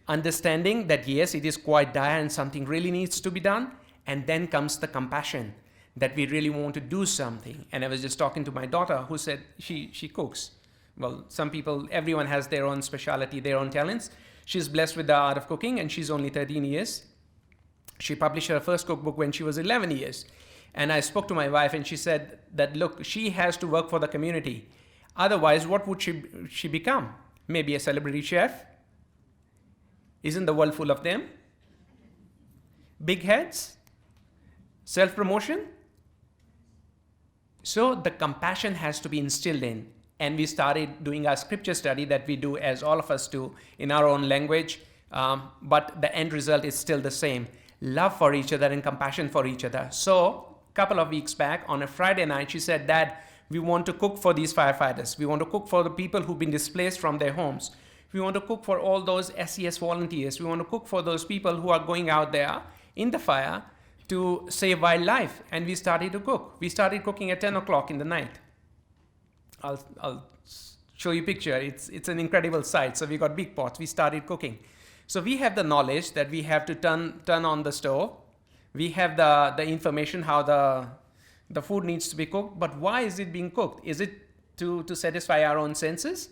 Understanding that, yes, it is quite dire and something really needs to be done. And then comes the compassion that we really want to do something. And I was just talking to my daughter who said she cooks. Well, some people, everyone has their own specialty, their own talents. She's blessed with the art of cooking, and she's only 13 years. She published her first cookbook when she was 11 years. And I spoke to my wife, and she said that, look, she has to work for the community. Otherwise, what would she become? Maybe a celebrity chef? Isn't the world full of them? Big heads? Self-promotion? So the compassion has to be instilled in. And we started doing our scripture study that we do, as all of us do, in our own language. But the end result is still the same. Love for each other and compassion for each other. So a couple of weeks back, on a Friday night, she said, Dad, we want to cook for these firefighters. We want to cook for the people who've been displaced from their homes. We want to cook for all those SES volunteers. We want to cook for those people who are going out there in the fire to save wildlife. And we started to cook. We started cooking at 10 o'clock in the night. I'll show you a picture. It's an incredible sight. So we got big pots. We started cooking. So we have the knowledge that we have to turn on the stove. We have the information how the food needs to be cooked. But why is it being cooked? Is it to satisfy our own senses?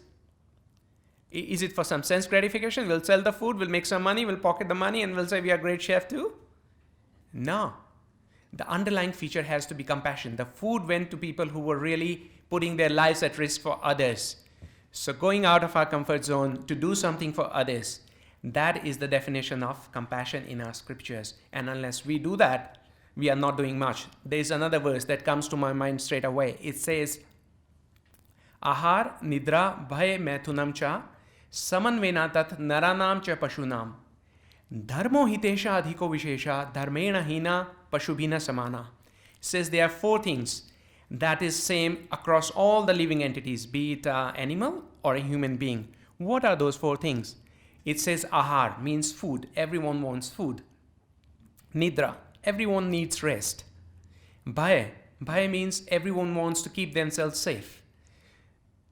Is it for some sense gratification? We'll sell the food, we'll make some money, we'll pocket the money, and we'll say we are a great chef too? No. The underlying feature has to be compassion. The food went to people who were really putting their lives at risk for others. So going out of our comfort zone to do something for others, that is the definition of compassion in our scriptures. And unless we do that, we are not doing much. There is another verse that comes to my mind straight away. It says, Ahar, Nidra, Bhay, Maithunam cha, Samanvena tat Naranam cha Pashunam. Dharmo hitesha adhiko vishesha, Dharmena hina Pashubhina samana. Says there are 4 things that is same across all the living entities, be it an animal or a human being. What are those 4 things? It says ahar, means food. Everyone wants food. Nidra, everyone needs rest. Bhay, bhay means everyone wants to keep themselves safe.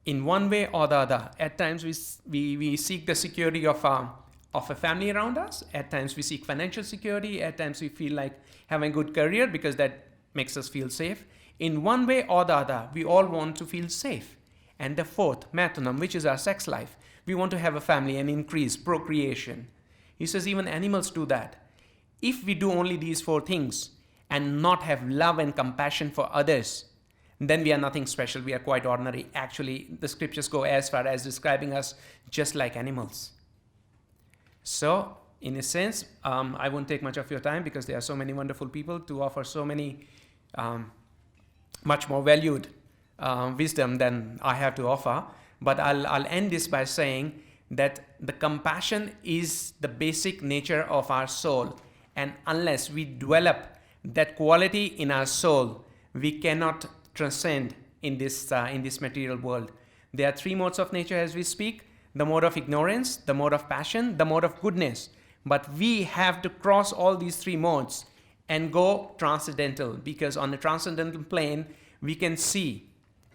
In one way or the other, at times we seek the security of a family around us. At times we seek financial security. At times we feel like having a good career because that makes us feel safe. In one way or the other, we all want to feel safe. And the 4th, Maithunam, which is our sex life. We want to have a family and increase procreation. He says even animals do that. If we do only these 4 things and not have love and compassion for others, then we are nothing special. We are quite ordinary. Actually, the scriptures go as far as describing us just like animals. So, in a sense, I won't take much of your time because there are so many wonderful people to offer so many much more valued wisdom than I have to offer. But I'll end this by saying that the compassion is the basic nature of our soul. And unless we develop that quality in our soul, we cannot transcend in this material world. There are 3 modes of nature as we speak: the mode of ignorance, the mode of passion, the mode of goodness. But we have to cross all these 3 modes and go transcendental, because on the transcendental plane, we can see.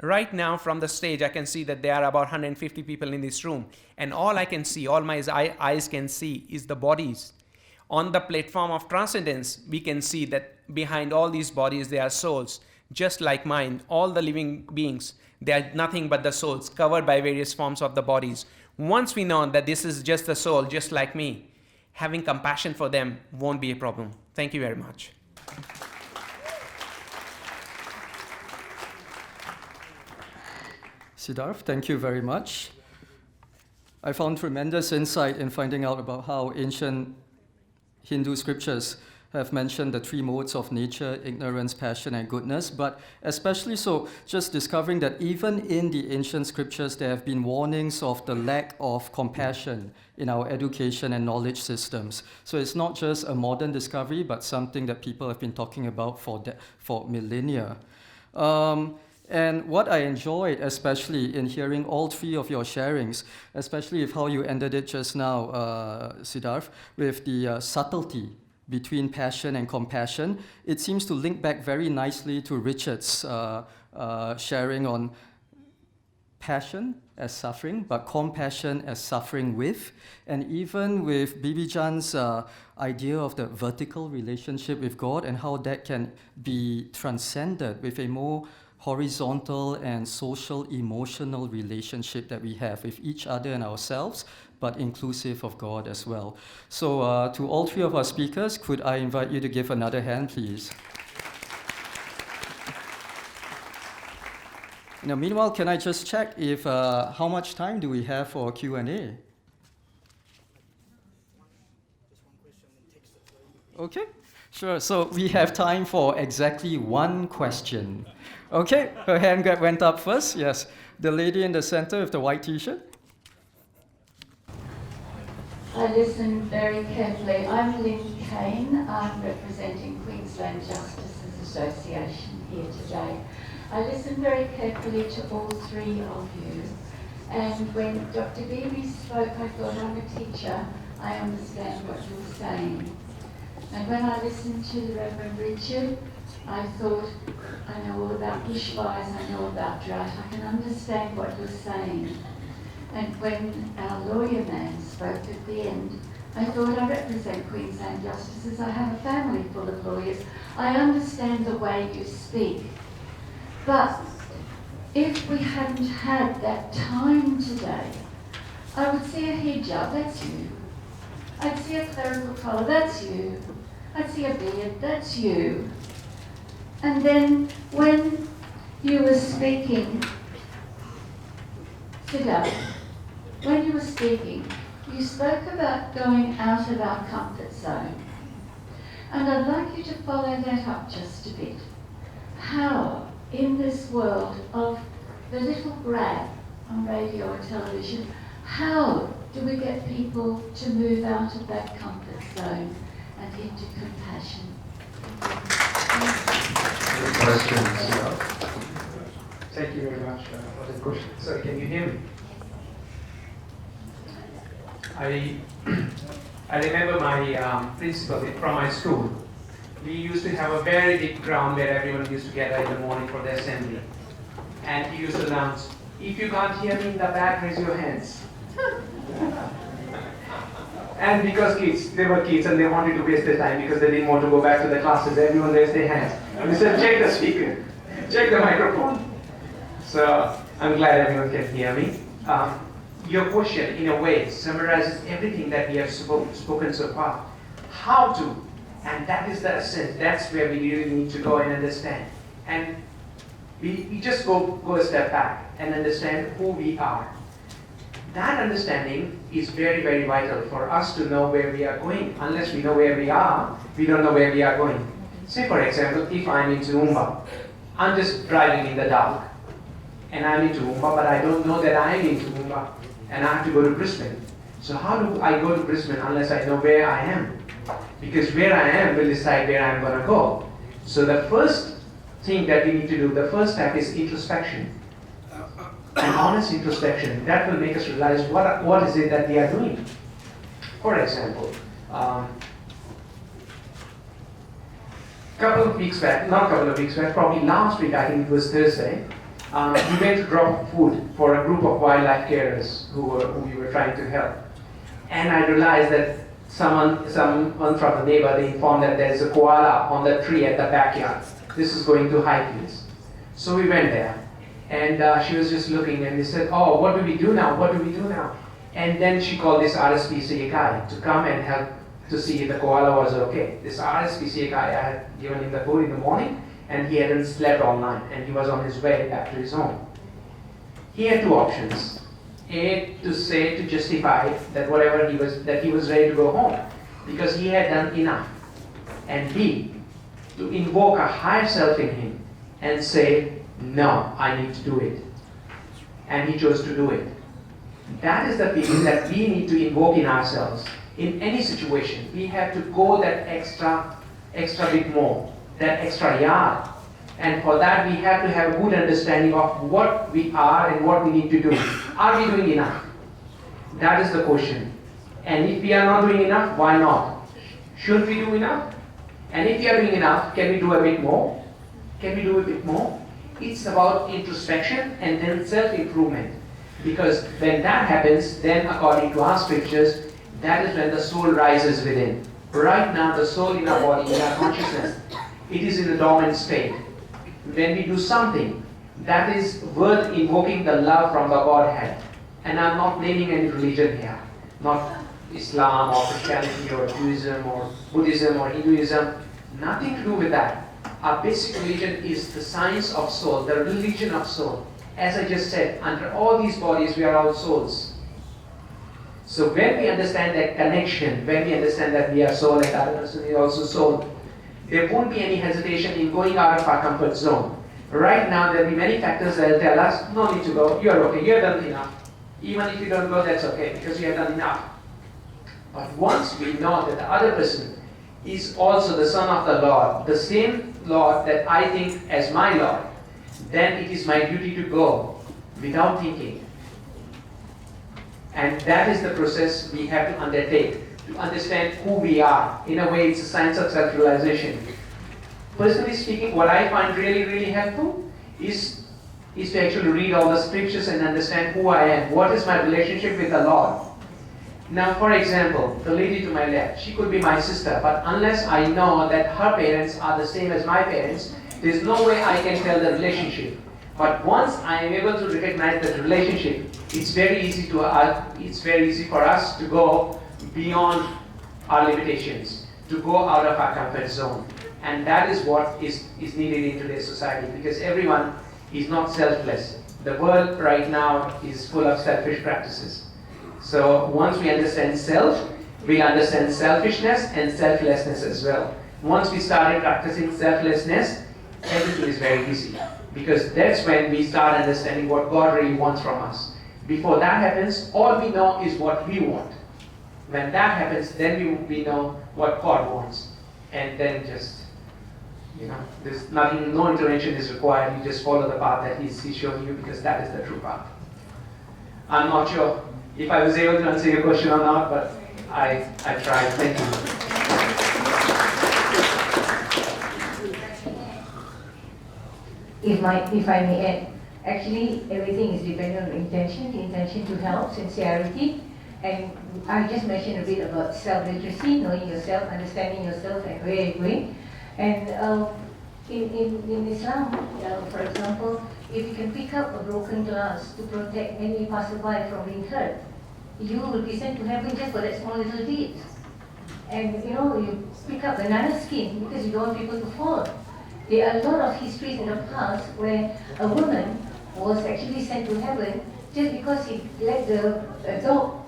Right now from the stage, I can see that there are about 150 people in this room. And all I can see, all my eyes can see is the bodies. On the platform of transcendence, we can see that behind all these bodies, there are souls, just like mine. All the living beings, they are nothing but the souls covered by various forms of the bodies. Once we know that this is just the soul, just like me, having compassion for them won't be a problem. Thank you very much. Siddharth, thank you very much. I found tremendous insight in finding out about how ancient Hindu scriptures have mentioned the 3 modes of nature: ignorance, passion, and goodness, but especially so just discovering that even in the ancient scriptures there have been warnings of the lack of compassion in our education and knowledge systems. So it's not just a modern discovery, but something that people have been talking about for millennia. And what I enjoyed, especially in hearing all 3 of your sharings, especially with how you ended it just now, Siddharth, with the subtlety between passion and compassion, it seems to link back very nicely to Richard's sharing on passion as suffering, but compassion as suffering with, and even with Bibi Jan's idea of the vertical relationship with God and how that can be transcended with a more horizontal and social emotional relationship that we have with each other and ourselves, but inclusive of God as well. So to all 3 of our speakers, could I invite you to give another hand, please? Now, meanwhile, can I just check if how much time do we have for Q&A? Okay, sure. So we have time for exactly 1 question. Okay, her hand went up first. Yes, the lady in the center with the white T-shirt. I listened very carefully. I'm Lynn Kane. I'm representing Queensland Justices Association here today. I listened very carefully to all 3 of you. And when Dr. Bibi spoke, I thought, I'm a teacher. I understand what you're saying. And when I listened to the Reverend Richard, I thought, I know all about bushfires, I know about drought, I can understand what you're saying. And when our lawyer man spoke at the end, I thought, I represent Queensland Justices, I have a family full of lawyers, I understand the way you speak. But if we hadn't had that time today, I would see a hijab, that's you. I'd see a clerical collar, that's you. I'd see a beard, that's you. And then when you were speaking, Siddharth, when you were speaking, you spoke about going out of our comfort zone. And I'd like you to follow that up just a bit. How, in this world of the little grab on radio or television, how do we get people to move out of that comfort zone and into compassion? Any questions? Thank you very much for the question. Sorry, can you hear me? I remember my principal from my school. We used to have a very big ground where everyone used to gather in the morning for the assembly. And he used to announce, if you can't hear me in the back, raise your hands. And because they were kids and they wanted to waste their time because they didn't want to go back to the classes, everyone raised their hands. And we said, check the speaker, check the microphone. So I'm glad everyone can hear me. Your question, in a way, summarizes everything that we have spoken so far. How to, and that is the essence. That's where we really need to go and understand. And we just go a step back and understand who we are. That understanding is very, very vital for us to know where we are going. Unless we know where we are, we don't know where we are going. Say, for example, if I'm in Toowoomba, I'm just driving in the dark, and I'm in Toowoomba, but I don't know that I'm in Toowoomba, and I have to go to Brisbane. So how do I go to Brisbane unless I know where I am? Because where I am will decide where I'm going to go. So the first thing that we need to do, the first step is introspection. An honest introspection. That will make us realize what is it that we are doing. For example, probably last week, I think it was Thursday, we went to drop food for a group of wildlife carers who we were trying to help. And I realized that someone from the neighbor, they informed that there's a koala on the tree at the backyard. This is going to high place. So we went there. And she was just looking and we said, oh, what do we do now? What do we do now? And then she called this RSPCA guy to come and help to see if the koala was okay. This RSPCA guy, I had given him the food in the morning and he hadn't slept all night and he was on his way back to his home. He had two options. A, to justify that whatever he was ready to go home because he had done enough. And B, to invoke a higher self in him and say, no, I need to do it. And he chose to do it. That is the feeling that we need to invoke in ourselves. In any situation, we have to go that extra bit more, that extra yard. And for that, we have to have a good understanding of what we are and what we need to do. Are we doing enough? That is the question. And if we are not doing enough, why not? Should we do enough? And if we are doing enough, can we do a bit more? Can we do a bit more? It's about introspection and then self-improvement. Because when that happens, then according to our scriptures, that is when the soul rises within. Right now, the soul in our body, in our consciousness, it is in a dormant state. When we do something that is worth invoking the love from the Godhead, and I'm not naming any religion here, not Islam or Christianity or Judaism or Buddhism or Hinduism, nothing to do with that. Our basic religion is the science of soul, the religion of soul. As I just said, under all these bodies, we are all souls. So when we understand that connection, when we understand that we are soul and the other person is also soul, there won't be any hesitation in going out of our comfort zone. Right now, there will be many factors that will tell us, no need to go, you're okay, you've done enough. Even if you don't go, that's okay, because you have done enough. But once we know that the other person is also the Son of the Lord, the same Lord that I think as my Lord, then it is my duty to go without thinking. And that is the process we have to undertake to understand who we are. In a way, it's a science of self-realization. Personally speaking, what I find really, really helpful is to actually read all the scriptures and understand who I am. What is my relationship with the Lord? Now, for example, the lady to my left, she could be my sister, but unless I know that her parents are the same as my parents, there's no way I can tell the relationship. But once I am able to recognize that relationship, it's very easy for us to go beyond our limitations, to go out of our comfort zone. And that is what is needed in today's society, because everyone is not selfless. The world right now is full of selfish practices. So once we understand self, we understand selfishness and selflessness as well. Once we started practicing selflessness everything is very easy. Because that's when we start understanding what God really wants from us. Before that happens, all we know is what we want. When that happens, then we know what God wants. And then just, there's nothing, no intervention is required. You just follow the path that He's showing you, because that is the true path. I'm not sure if I was able to answer your question or not, but I tried. Thank you. If I may add, actually everything is dependent on intention, the intention to help, sincerity, and I just mentioned a bit about self-literacy, knowing yourself, understanding yourself, and where you're going. And in Islam, for example, if you can pick up a broken glass to protect any passerby from being hurt, you will be sent to heaven just for that small little deed. And you pick up banana skin because you don't want people to fall. There are a lot of histories in the past where a woman was actually sent to heaven just because he let the dog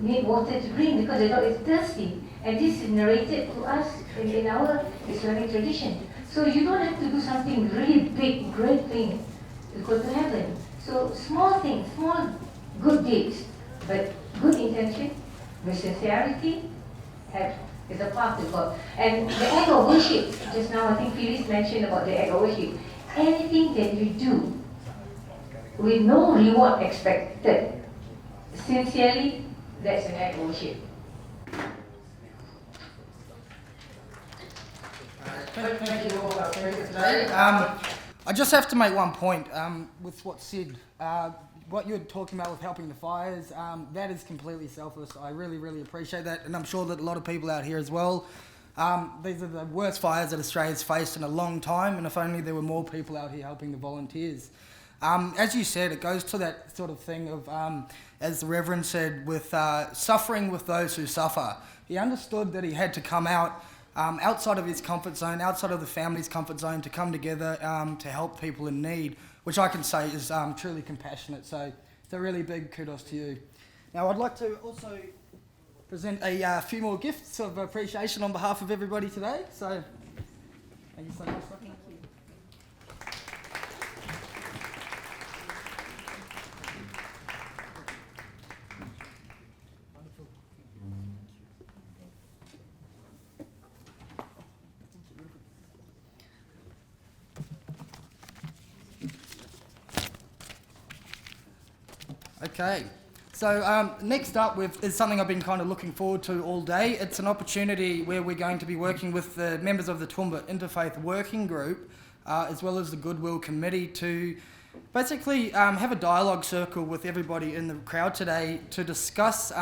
need water to drink because the dog is thirsty. And this is narrated to us in our Islamic tradition. So you don't have to do something really big, great thing to go to heaven. So small things, small good deeds, but good intention, with sincerity, is a path to God. And the act of worship, just now I think Phyllis mentioned about the act of worship. Anything that you do with no reward expected, sincerely, that's an act of worship. Thank you all for today. I just have to make one point with what Sid. What you're talking about with helping the fires, that is completely selfless. I really, really appreciate that, and I'm sure that a lot of people out here as well. These are the worst fires that Australia's faced in a long time, and if only there were more people out here helping the volunteers. As you said, it goes to that sort of thing of, as the Reverend said, with suffering with those who suffer. He understood that he had to come out outside of his comfort zone, outside of the family's comfort zone, to come together to help people in need, which I can say is truly compassionate. So it's a really big kudos to you. Now I'd like to also present a few more gifts of appreciation on behalf of everybody today. So thank you so much. Thank you. Okay, so next up is something I've been kind of looking forward to all day. It's an opportunity where we're going to be working with the members of the Toowoomba Interfaith Working Group, as well as the Goodwill Committee, to basically have a dialogue circle with everybody in the crowd today to discuss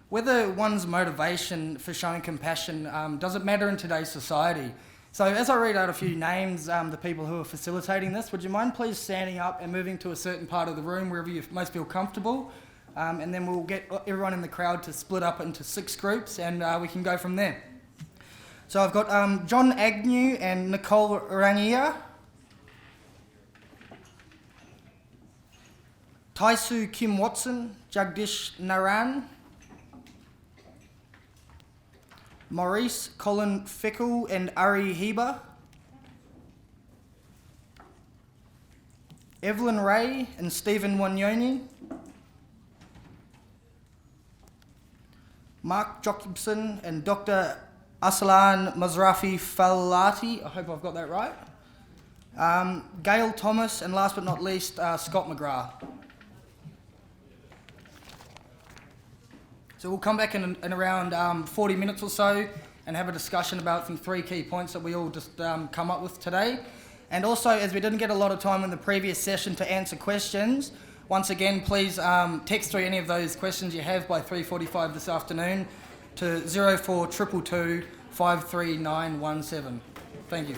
whether one's motivation for showing compassion doesn't matter in today's society. So as I read out a few names, the people who are facilitating this, would you mind please standing up and moving to a certain part of the room wherever you most feel comfortable, and then we'll get everyone in the crowd to split up into 6 groups, and we can go from there. So I've got John Agnew and Nicole Rangia, Taisu Kim Watson, Jagdish Naran, Maurice Colin Fickle and Ari Heba, Evelyn Ray and Stephen Wanyoni, Mark Jacobson and Dr. Aslan Mazrafi Falati, I hope I've got that right, Gail Thomas, and last but not least, Scott McGrath. So we'll come back in around 40 minutes or so and have a discussion about the 3 key points that we all just come up with today. And also, as we didn't get a lot of time in the previous session to answer questions, once again, please text through any of those questions you have by 3:45 this afternoon to 0422 53917. Thank you.